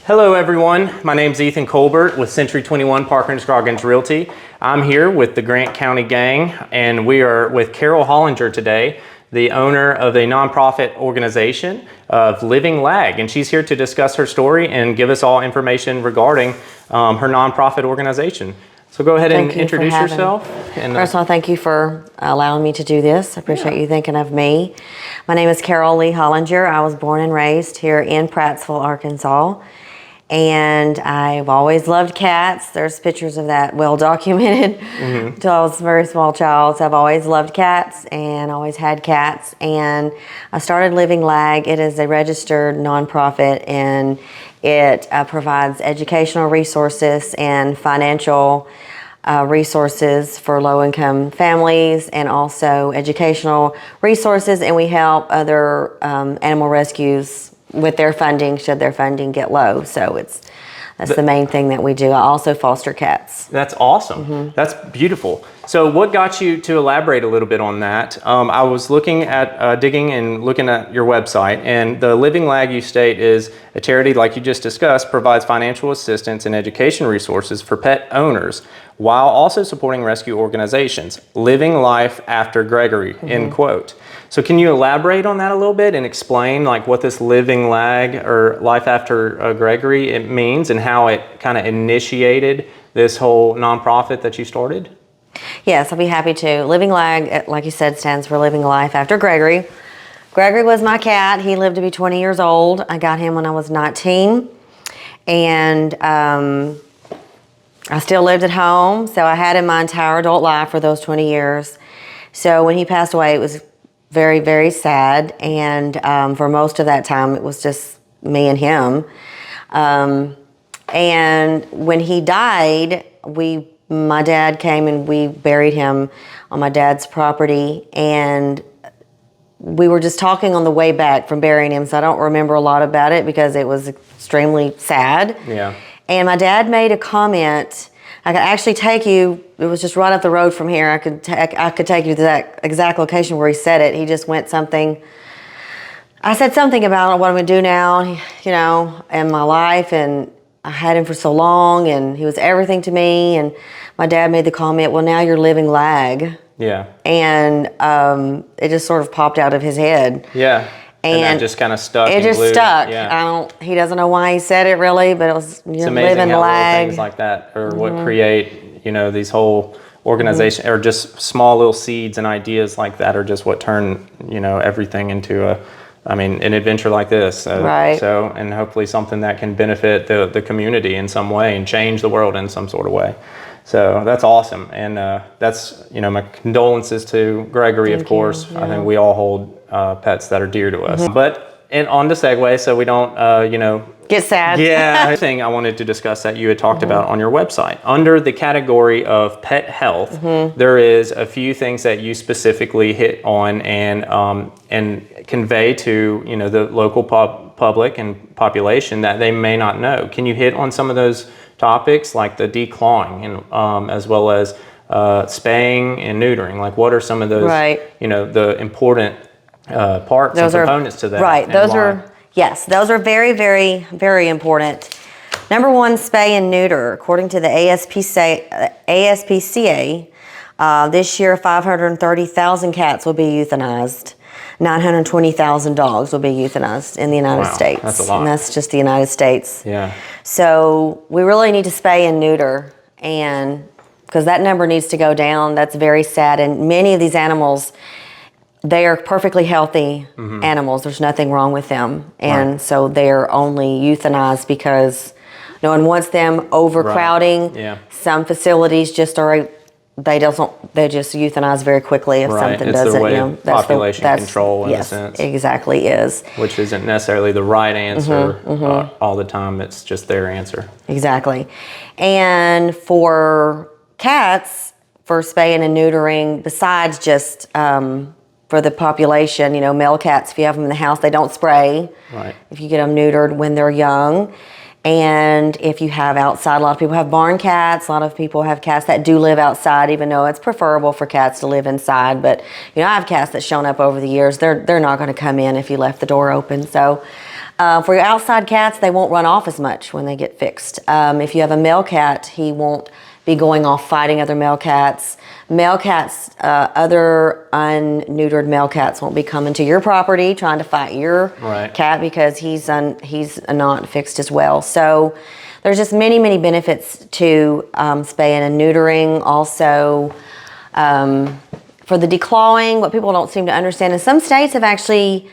Hello everyone, my name's Ethan Colbert with Century 21 Parker & Scroggins Realty. I'm here with the Grant County Gang, and we are with Carol Hollinger today, the owner of a nonprofit organization of Living Lag, and she's here to discuss her story and give us all information regarding her nonprofit organization. So go ahead and introduce yourself. First of all, thank you for allowing me to do this. I appreciate you thinking of me. My name is Carol Lee Hollinger. I was born and raised here in Prattsville, Arkansas. And I've always loved cats. There's pictures of that well documented. Until I was a very small child. So I've always loved cats and always had cats. And I started Living Lag. It is a registered nonprofit, and it provides educational resources and financial resources for low-income families, and also educational resources. And we help other animal rescues with their funding, should their funding get low. So that's the main thing that we do. I also foster cats. That's awesome. That's beautiful. So what got you to elaborate a little bit on that? I was looking at digging and looking at your website, and the Living Lag, you state, is a charity, like you just discussed, provides financial assistance and education resources for pet owners while also supporting rescue organizations. Living life after Gregory, end quote. So can you elaborate on that a little bit and explain like what this Living Lag or life after Gregory it means, and how it kind of initiated this whole nonprofit that you started? Yes, I'll be happy to. Living Lag, like you said, stands for Living Life After Gregory. Gregory was my cat. He lived to be 20 years old. I got him when I was 19. And I still lived at home, so I had him my entire adult life for those 20 years. So when he passed away, it was very, very sad. And for most of that time, it was just me and him. And when he died, my dad came and we buried him on my dad's property, and we were just talking on the way back from burying him, so I don't remember a lot about it because it was extremely sad. Yeah. And my dad made a comment. I could actually take you, it was just right up the road from here. I could take you to that exact location where he said it. He just went something, I said something about what I'm gonna do now, you know, in my life, and I had him for so long, and he was everything to me. And my dad made the comment, well, now you're Living Lag. Yeah. And it just sort of popped out of his head. Yeah. And that just kind of stuck. It just stuck. Yeah. He doesn't know why he said it really, but it was, it's amazing Living how Lag. little things like that are what create, you know, these whole organizations, or just small little seeds and ideas like that are just what turn, you know, everything into an adventure like this. Right. So, and hopefully something that can benefit the community in some way and change the world in some sort of way. So that's awesome. And that's, you know, my condolences to Gregory, of course. Yeah. I think we all hold pets that are dear to us. And on the segue, so we don't, you know, get sad. Yeah. The thing I wanted to discuss that you had talked about on your website, under the category of pet health, there is a few things that you specifically hit on and convey to, you know, the local public and population that they may not know. Can you hit on some of those topics, like the declawing and as well as spaying and neutering? Like, what are some of those, you know, the important parts and components to that? Right. Those are very, very, very important. Number one, spay and neuter. According to the ASPCA, this year 530,000 cats will be euthanized. 920,000 dogs will be euthanized in the United States. That's a lot. And that's just the United States. Yeah. So we really need to spay and neuter, and because that number needs to go down. That's very sad. And many of these animals, they are perfectly healthy animals. There's nothing wrong with them. And so they're only euthanized because no one wants them overcrowding. Yeah. Some facilities just are, they just euthanize very quickly if something doesn't. It's the way you know, population control in a sense. Exactly is. Which isn't necessarily the right answer all the time. It's just their answer. Exactly. And for cats, for spaying and neutering, besides just for the population, you know, male cats, if you have them in the house, they don't spray. Right. If you get them neutered when they're young. And if you have outside, a lot of people have barn cats. A lot of people have cats that do live outside, even though it's preferable for cats to live inside. But, you know, I have cats that's shown up over the years. They're not going to come in if you left the door open. So For your outside cats, they won't run off as much when they get fixed. If you have a male cat, he won't be going off fighting other male cats. Male cats, other unneutered male cats won't be coming to your property trying to fight your cat because he's not fixed as well. So there's just many, many benefits to spaying and neutering. Also, for the declawing, what people don't seem to understand is some states have actually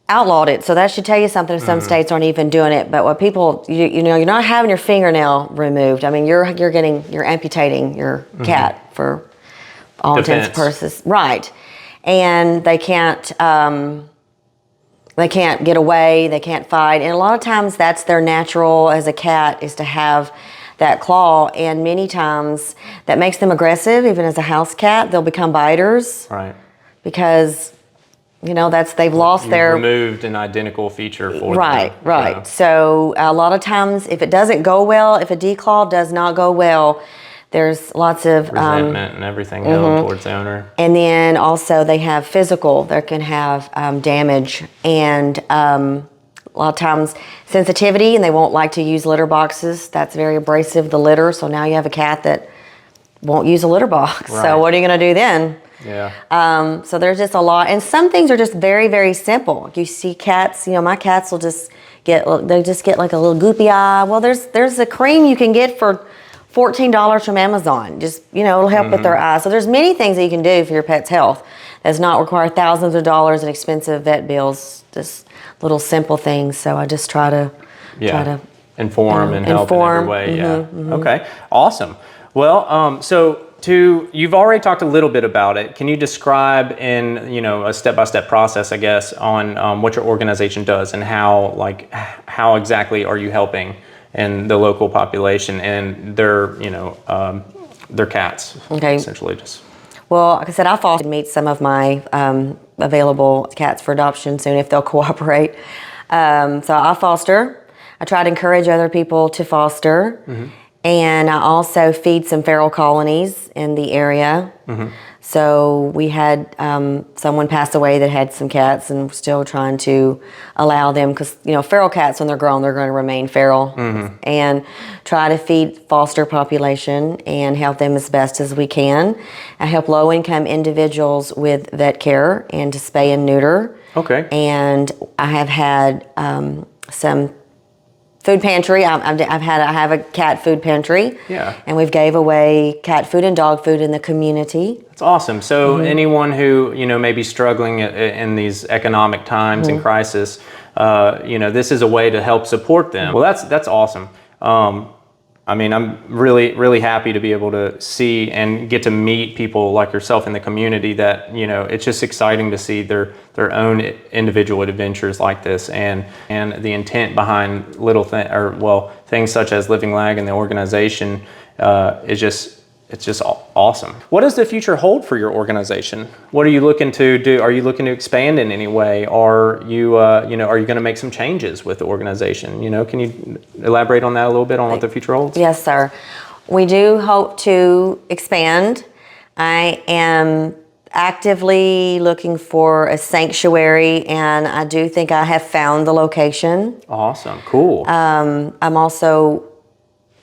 outlawed it, so that should tell you something if some states aren't even doing it. But what people, you know, you're not having your fingernail removed. I mean, you're amputating your cat for all intents and purposes, right? And they can't get away, they can't fight, and a lot of times that's their natural as a cat, is to have that claw, and many times that makes them aggressive. Even as a house cat, they'll become biters, right? Because they've lost their removed an identical feature for right. them. So a lot of times, if it doesn't go well, if a declaw does not go well, there's lots of resentment and everything going towards the owner. And then also they have physical. They can have damage, and a lot of times sensitivity, and they won't like to use litter boxes. That's very abrasive, the litter. So now you have a cat that won't use a litter box. Right. So what are you going to do then? Yeah. So there's just a lot, and some things are just very, very simple. You see cats, my cats will just get like a little goopy eye. Well, there's a cream you can get for $14 from Amazon. Just, it'll help with their eyes. So there's many things that you can do for your pet's health. Does not require thousands of dollars in expensive vet bills. Just little simple things. So I just try to inform and help in every way. Okay. Awesome. Well, you've already talked a little bit about it. Can you describe in a step-by-step process, I guess, on what your organization does and how exactly are you helping in the local population and their cats? Okay. Essentially, just. Well, like I said, I foster and meet some of my available cats for adoption soon if they'll cooperate. So I foster. I try to encourage other people to foster. And I also feed some feral colonies in the area. So we had someone pass away that had some cats, and we're still trying to allow them, because feral cats, when they're grown, they're going to remain feral. And try to feed foster population and help them as best as we can. I help low-income individuals with vet care and to spay and neuter. Okay. And I have had some food pantry. I have a cat food pantry. Yeah. And we've gave away cat food and dog food in the community. That's awesome. So anyone who may be struggling in these economic times and crisis, this is a way to help support them. Well, that's awesome. I'm really, really happy to be able to see and get to meet people like yourself in the community that, it's just exciting to see their own individual adventures like this, and the intent behind things such as Living Lag and the organization it's just awesome. What does the future hold for your organization? What are you looking to do? Are you looking to expand in any way? Are you are you going to make some changes with the organization? Can you elaborate on that a little bit on what the future holds? Yes, sir. We do hope to expand. I am actively looking for a sanctuary, and I do think I have found the location. Awesome. Cool. I'm also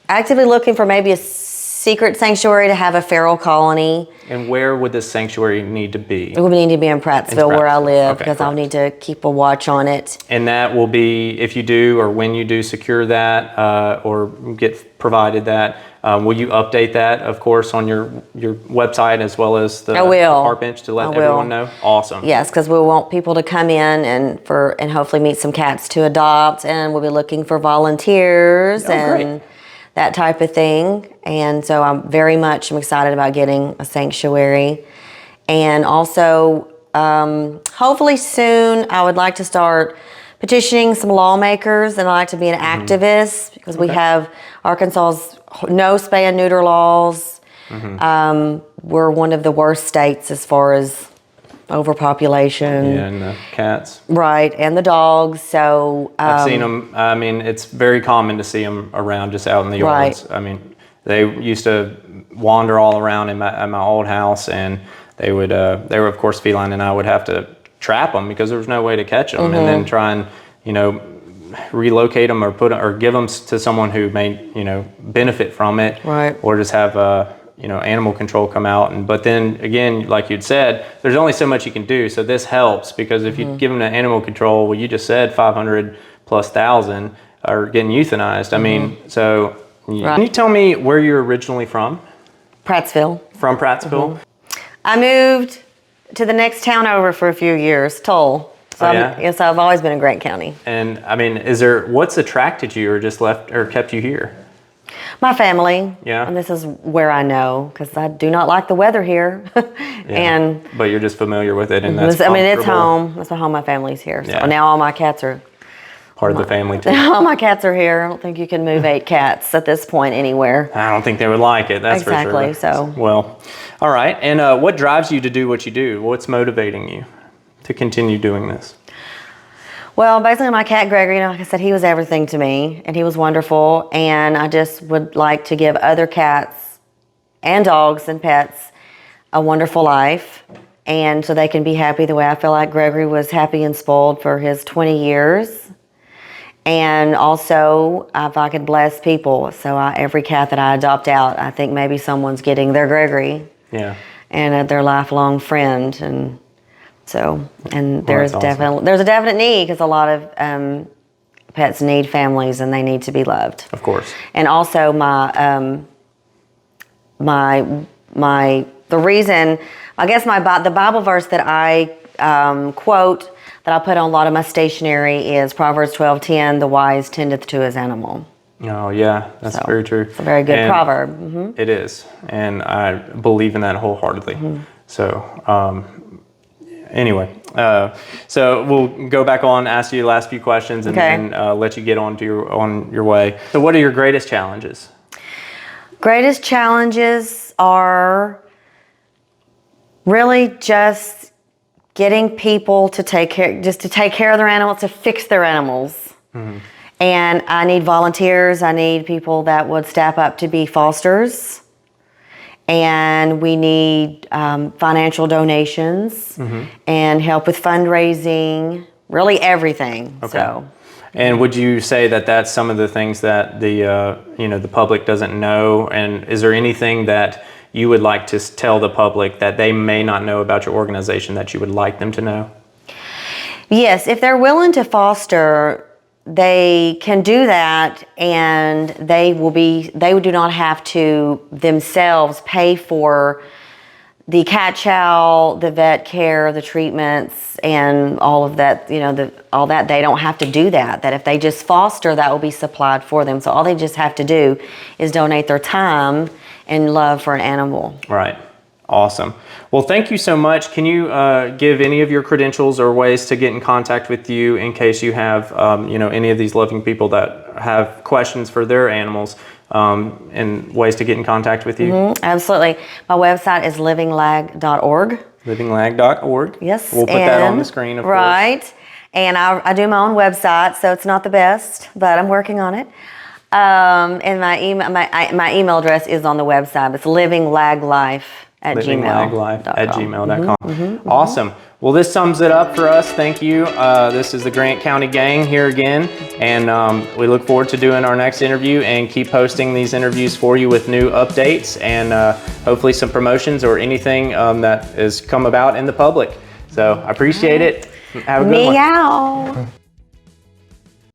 actively looking for maybe a secret sanctuary to have a feral colony. And where would this sanctuary need to be? It would need to be in Prattsville, where I live, because I'll need to keep a watch on it. And that will be, if you do or when you do secure that or get provided that, will you update that, of course, on your website as well as the park bench to let everyone know? Awesome. Yes, because we want people to come in and hopefully meet some cats to adopt, and we'll be looking for volunteers and that type of thing. And so I'm excited about getting a sanctuary. And also, hopefully soon, I would like to start petitioning some lawmakers, and I'd like to be an activist, because we have Arkansas's no spay and neuter laws. We're one of the worst states as far as overpopulation. Yeah, and the cats. Right, and the dogs. So I've seen them. I mean, it's very common to see them around just out in the yards. Right. I mean, they used to wander all around at my old house, and they were of course feline, and I would have to trap them because there was no way to catch them, and then try and relocate them or or give them to someone who may, you know, benefit from it. Right. Or just have, you know, animal control come out. But then again, like you'd said, there's only so much you can do. So this helps, because if you give them to animal control, well, you just said 500,000+ are getting euthanized. I mean, so can you tell me where you're originally from? Prattsville. From Prattsville? I moved to the next town over for a few years, Toll. So so I've always been in Grant County. And I mean, what's attracted you or just left or kept you here? My family. Yeah. And this is where I know, because I do not like the weather here. And but you're just familiar with it, and that's I mean, it's home. That's home. My family's here. So now all my cats are part of the family too. All my cats are here. I don't think you can move 8 cats at this point anywhere. I don't think they would like it. That's for sure. Exactly. So well, all right. And what drives you to do what you do? What's motivating you to continue doing this? Well, basically my cat Gregory, you know, like I said, he was everything to me, and he was wonderful, and I just would like to give other cats and dogs and pets a wonderful life, and so they can be happy the way I feel like Gregory was happy and spoiled for his 20 years. And also, if I could bless people, so every cat that I adopt out, I think maybe someone's getting their Gregory. Yeah. And their lifelong friend, and so, and there's awesome. there's a definite need, because a lot of pets need families and they need to be loved. Of course. And also the reason, I guess the Bible verse that I quote, that I put on a lot of my stationery, is Proverbs 12:10, the wise tendeth to his animal. Oh yeah, that's very true. It's a very good proverb. It is, and I believe in that wholeheartedly. So anyway, so we'll go back on, ask you the last few questions, and then let you get on your way. So what are your greatest challenges? Greatest challenges Are really just getting people to take care of their animals, to fix their animals. And I need volunteers. I need people that would step up to be fosters. And we need financial donations and help with fundraising, really everything. Okay. So. And would you say that that's some of the things that the public doesn't know? And is there anything that you would like to tell the public that they may not know about your organization that you would like them to know? Yes, if they're willing to foster, they can do that, and they do not have to themselves pay for the cat chow, the vet care, the treatments, and all of that, all that. They don't have to do that. That if they just foster, that will be supplied for them. So all they just have to do is donate their time and love for an animal. Right. Awesome. Well, thank you so much. Can you give any of your credentials or ways to get in contact with you in case you have, any of these loving people that have questions for their animals, and ways to get in contact with you? Absolutely. My website is livinglag.org. Livinglag.org. Yes. We'll put that on the screen, of course. Right. And I do my own website, so it's not the best, but I'm working on it. And my email address is on the website. It's livinglaglife@gmail.com. Awesome. Well, this sums it up for us. Thank you. This is the Grant County Gang here again, and we look forward to doing our next interview and keep posting these interviews for you with new updates and hopefully some promotions or anything that has come about in the public. So I appreciate it. Have a good one. Meow.